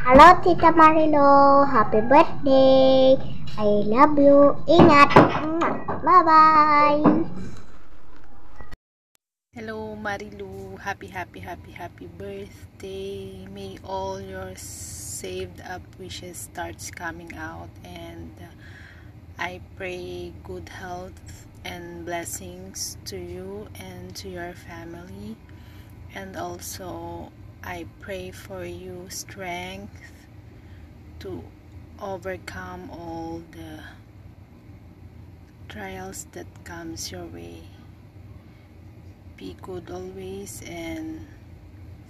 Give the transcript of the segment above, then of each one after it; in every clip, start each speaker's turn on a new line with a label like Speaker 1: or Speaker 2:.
Speaker 1: Hello, Tita Marilo. Happy birthday. I love you. Ingat. Bye-bye.
Speaker 2: Hello Marilu, happy birthday. May all your saved up wishes starts coming out, and I pray good health and blessings to you and to your family. And also I pray for you strength to overcome all the trials that comes your way. Be good always and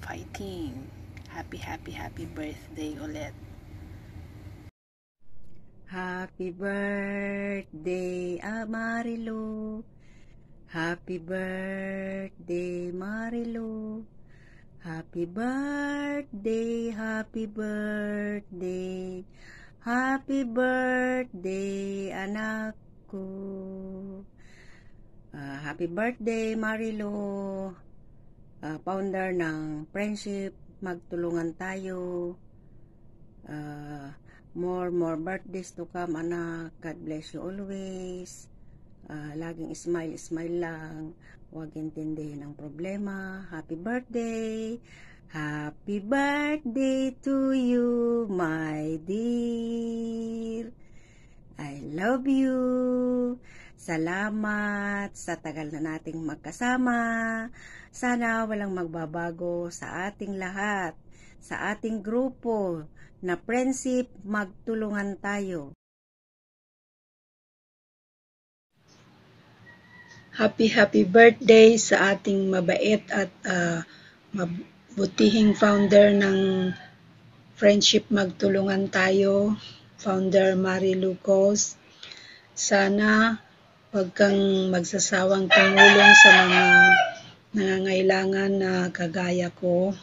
Speaker 2: fighting. Happy birthday ulit.
Speaker 3: Happy birthday, Marilu. Happy birthday, Marilu. Happy birthday, happy birthday. Happy birthday, anakku. Happy birthday, Marilu. Founder ng Friendship Magtulungan Tayo. More birthdays to come, anak. God bless you always. Laging smile lang. Huwag intindihin ang problema. Happy birthday. Happy birthday to you, my dear. I love you. Salamat sa tagal na nating magkasama. Sana walang magbabago sa ating lahat, sa ating grupo na Friendship Magtulungan Tayo.
Speaker 4: Happy birthday sa ating mabait at mabutihing founder ng Friendship Magtulungan Tayo, Founder Marilu Cos. Sana huwag kang magsasawang tumulong sa mga nangangailangan na kagaya ko.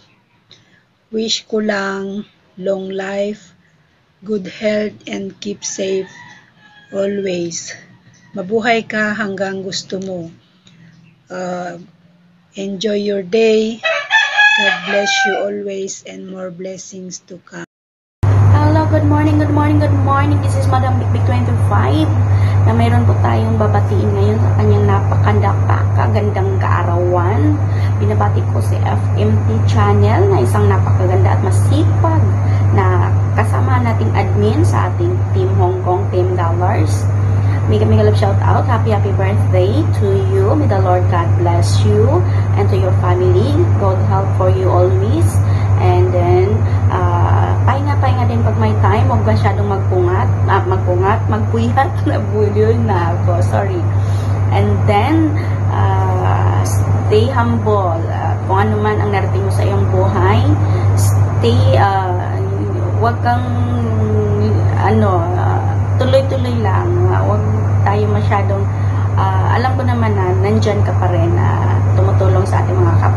Speaker 4: Wish ko lang long life, good health, and keep safe always. Mabuhay ka hanggang gusto mo. Enjoy your day. God bless you always and more blessings to come.
Speaker 5: Hello, good morning. This is Madam Big 25 na mayroon po tayong babatiin ngayon sa kanyang napakagandang kaarawan. Binabati ko si FMT Channel na isang napakaganda at masipag na kasama nating admin sa ating Team Hong Kong, Team Dollars. Mega love shout out. Happy birthday to you. May the Lord God bless you and to your family. God help for you always. And then, pahinga din pag may time. Huwag masyadong magpuyat. Nabulyo na ako. Sorry. And then, stay humble. Kung ano man ang narating mo sa iyong buhay, stay, huwag kang, tuloy-tuloy lang. Huwag tayo masyadong, alam ko naman na nandyan ka pa rin tumutulong sa ating mga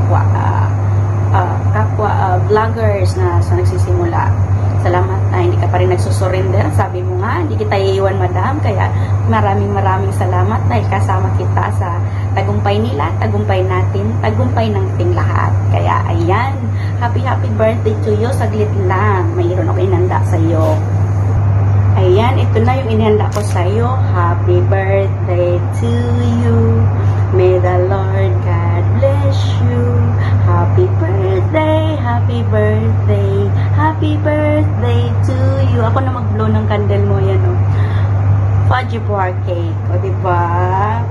Speaker 5: kapwa vloggers na sa nagsisimula. Salamat na hindi ka pa rin nagsusurrender. Sabi mo nga, hindi kita iiwan, madam. Kaya maraming salamat dahil kasama kita sa tagumpay nila, tagumpay natin, tagumpay ng ating lahat. Kaya ayan, happy birthday to you. Saglit lang, mayroon ako inanda sa iyo. Ayan, ito na yung inihanda ko sa iyo. Happy birthday to you. May the Lord God bless you. Happy birthday, happy birthday to you. Ako na mag-blow ng candle mo, yan o. Fudgy bar cake. O, diba?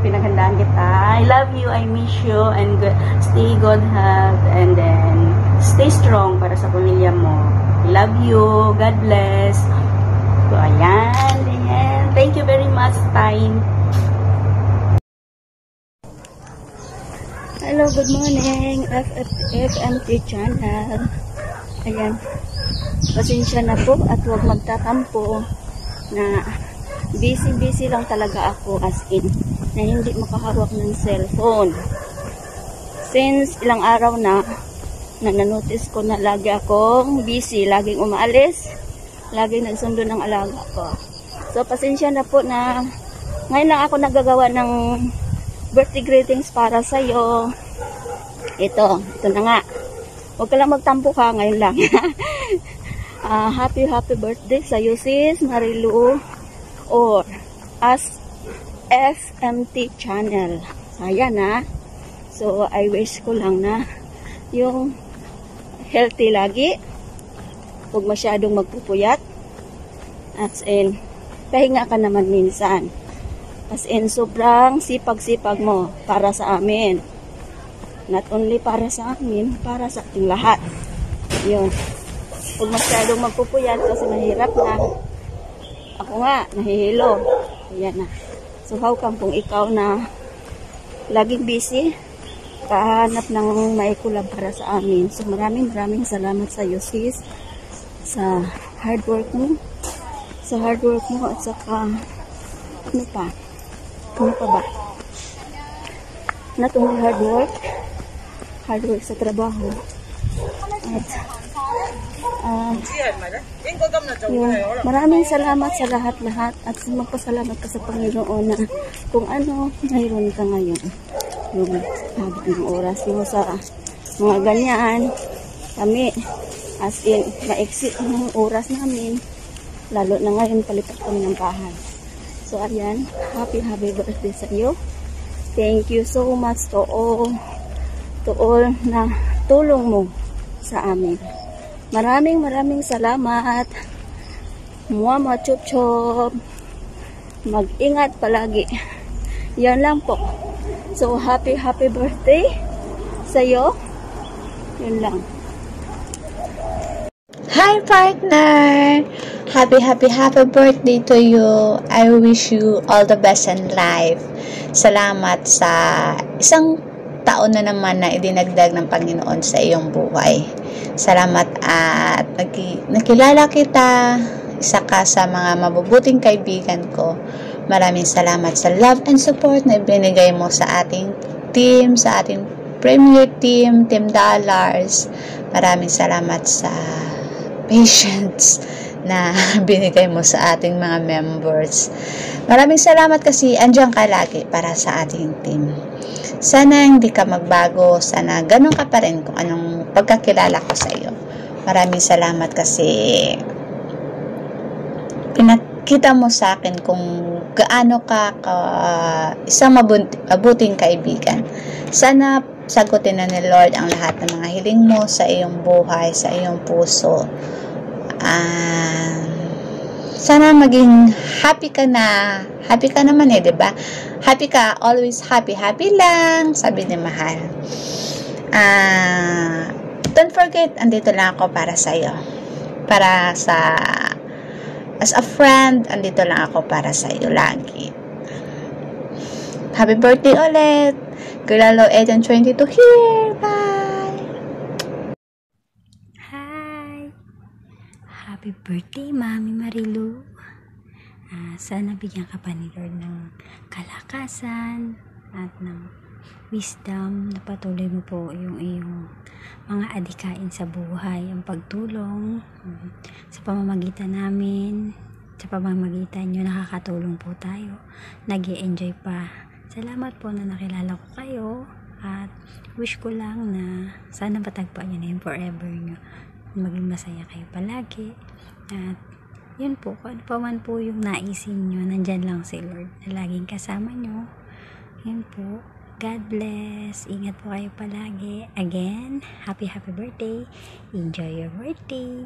Speaker 5: Pinaghandaan kita. I love you, I miss you, and stay good health, and then stay strong para sa pamilya mo. I love you. God bless. So, ayan. Thank you very much, time. Hello, good morning, FMT Channel. Ayan. Pasensya na po at huwag magtatampo na busy lang talaga ako, as in, na hindi makahawak ng cellphone. Since ilang araw na nanotice ko na lagi akong busy, laging umaalis, laging nagsundo ng alaga ko. So, pasensya na po na ngayon lang ako nagagawa ng birthday greetings para sa'yo. Ito na nga. Huwag ka lang magtampo ka ngayon lang. Happy birthday sa iyo, sis Marilu, or as SMT channel. Ayan na. So, I wish ko lang na yung healthy lagi. Huwag masyadong magpupuyat. As in, pahinga ka naman minsan. As in, sobrang sipag-sipag mo para sa amin. Not only para sa amin, para sa ating lahat. Yun. Huwag masyadong magpupuyat kasi mahirap na. Ako nga, nahihilo. Ayan na. So, how come kung ikaw na laging busy, kahanap ng maikulang para sa amin. So, maraming salamat sa iyo, sis. Sa hard work mo. Sa hard work mo at saka, ano pa? Ano pa ba? Not only hard work sa trabaho. At maraming salamat sa lahat-lahat at magpasalamat ka sa Panginoon na kung ano mayroon ka ngayon. Yung habang ng oras mo sa mga ganyan, kami as in ma-exit ng oras namin, lalo na ngayon palipat kami ng bahay. So ayan, happy birthday sa iyo. Thank you so much to all na tulong mo sa amin. Maraming salamat. Mua chup chup. Mag-ingat palagi. Yan lang po. So happy birthday sa iyo. Yun lang.
Speaker 6: Hi partner! Happy birthday to you. I wish you all the best in life. Salamat sa isang taon na naman na idinagdag ng Panginoon sa iyong buhay. Salamat at nakilala kita. Isa ka sa mga mabubuting kaibigan ko. Maraming salamat sa love and support na ibinigay mo sa ating team, sa ating premier team, Team Dollars. Maraming salamat sa patience na binigay mo sa ating mga members. Maraming salamat kasi andyan ka lagi para sa ating team. Sana hindi ka magbago, sana ganun ka pa rin kung anong pagkakilala ko sa iyo. Maraming salamat kasi pinakita mo sa akin kung gaano ka isang mabuting kaibigan. Sana sagutin na ni Lord ang lahat ng mga hiling mo sa iyong buhay, sa iyong puso. Sana maging happy ka naman eh, 'di ba? Happy ka, always happy lang, sabi ni Mahal. Don't forget, andito lang ako para sa iyo. As a friend, andito lang ako para sa iyo lagi. Happy birthday ulit. Gulalo 1822 here. Bye.
Speaker 7: Hi. Happy birthday, Mami Marilu. Sana bigyan ka pa ni Lord ng kalakasan at ng wisdom na patuloy mo po yung iyong mga adikain sa buhay, ang pagtulong sa pamamagitan namin, sa pamamagitan nyo nakakatulong po tayo, nag-i-enjoy pa. Salamat po na nakilala ko kayo at wish ko lang na sana patagpuan nyo na yung forever nyo, maging masaya kayo palagi at yun po, kung ano pa man po yung naisin nyo, nandyan lang si Lord na laging kasama nyo. Yun po. God bless. Ingat po kayo palagi. Again, happy birthday. Enjoy your birthday.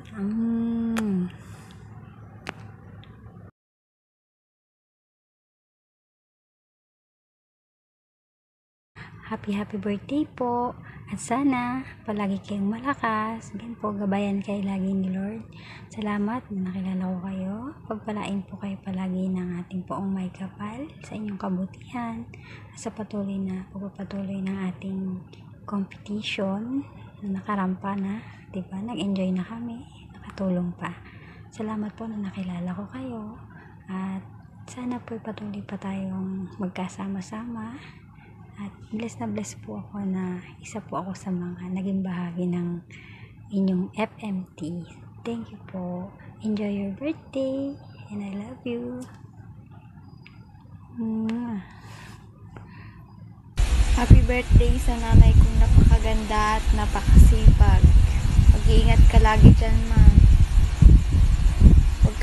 Speaker 7: Happy birthday po. At sana, palagi kayong malakas. Again po, gabayan kayo lagi ni Lord. Salamat na nakilala ko kayo. Pagpalain po kayo palagi ng ating poong may kapal sa inyong kabutihan. Sa pagpapatuloy ng ating competition na nakarampa na. Diba? Nag-enjoy na kami. Nakatulong pa. Salamat po na nakilala ko kayo. At sana po patuloy pa tayong magkasama-sama. At bless na bless po ako na isa po ako sa mga naging bahagi ng inyong FMT. Thank you po. Enjoy your birthday. And I love you.
Speaker 8: Happy birthday sa nanay kong napakaganda at napakasipag. Mag-iingat ka lagi dyan, ma.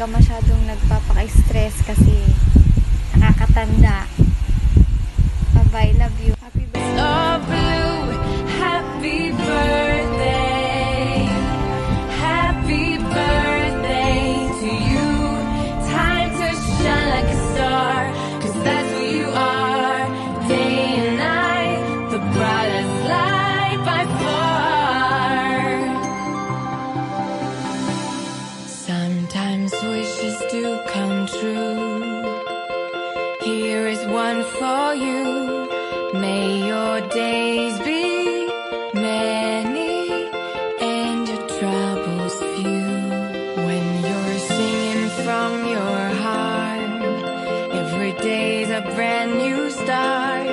Speaker 8: ka masyadong nagpapaka-stress kasi nakakatanda. Bye-bye, love you. Happy birthday.
Speaker 9: Oh, blue, happy birthday. Happy birthday to you. Time to shine like a star, 'cause that's who you are. Day and night, the brightest light by far. Sometimes wishes do come true. Here is one for you. May your days be many and your troubles few. When you're singing from your heart, every day's a brand new start.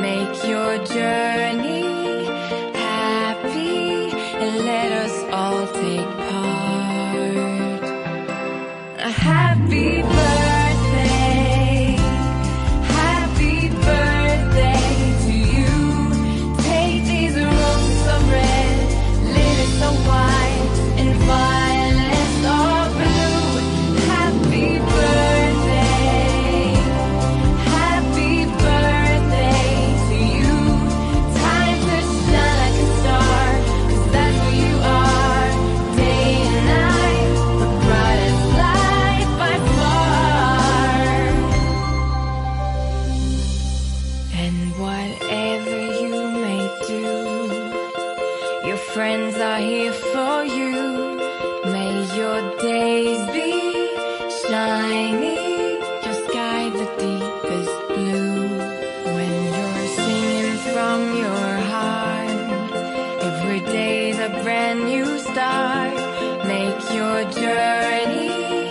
Speaker 9: Make your journey happy and let us all take part. A happy birthday. Happy birthday to you. Take these roses of red, lilies of white, and violets of blue. Happy birthday. Happy birthday to you. Time to shine like a star, 'cause that's who you are. Day and night, the brightest light by far. And whatever you may do, your friends are here for you. May your days be shiny, your sky the deepest blue. When you're singing from your heart, every day's a brand new start. Make your journey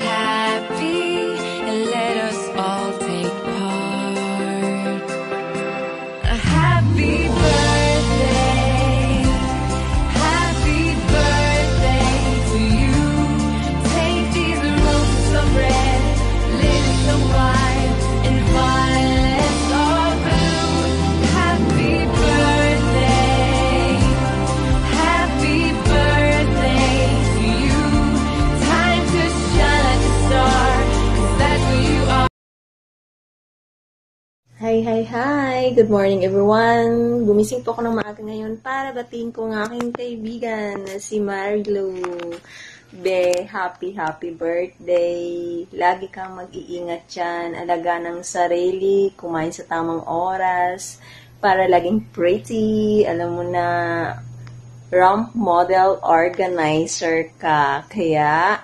Speaker 9: happy and let us all take part. A happy birthday. Happy birthday to you. Take these roses of red, lilies of white, and violets of blue. Happy birthday. Happy birthday to you. Time to shine like a star, 'cause that's who you are.
Speaker 10: Hi! Good morning everyone! Gumising po ako ng maaga ngayon para batiin ko ang aking kaibigan na si Marilu. Be, happy birthday! Lagi kang mag-iingat dyan, alaga ng sarili, kumain sa tamang oras, para laging pretty, alam mo na, ramp model organizer ka. Kaya,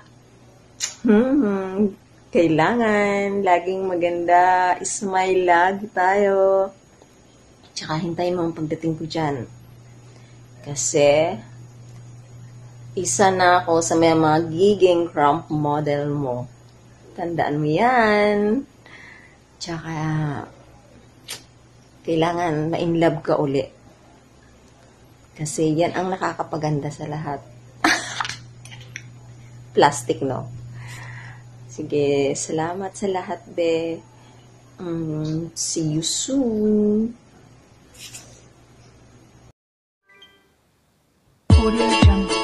Speaker 10: kailangan laging maganda, smile lagi tayo. Tsaka hintayin mo ang pagdating ko dyan. Kasi, isa na ako sa may magiging ramp model mo. Tandaan mo yan. Tsaka, kailangan ma-inlove ka uli. Kasi yan ang nakakapaganda sa lahat. Plastic, no? Sige, salamat sa lahat, be. See you soon.
Speaker 11: Audio Jungle.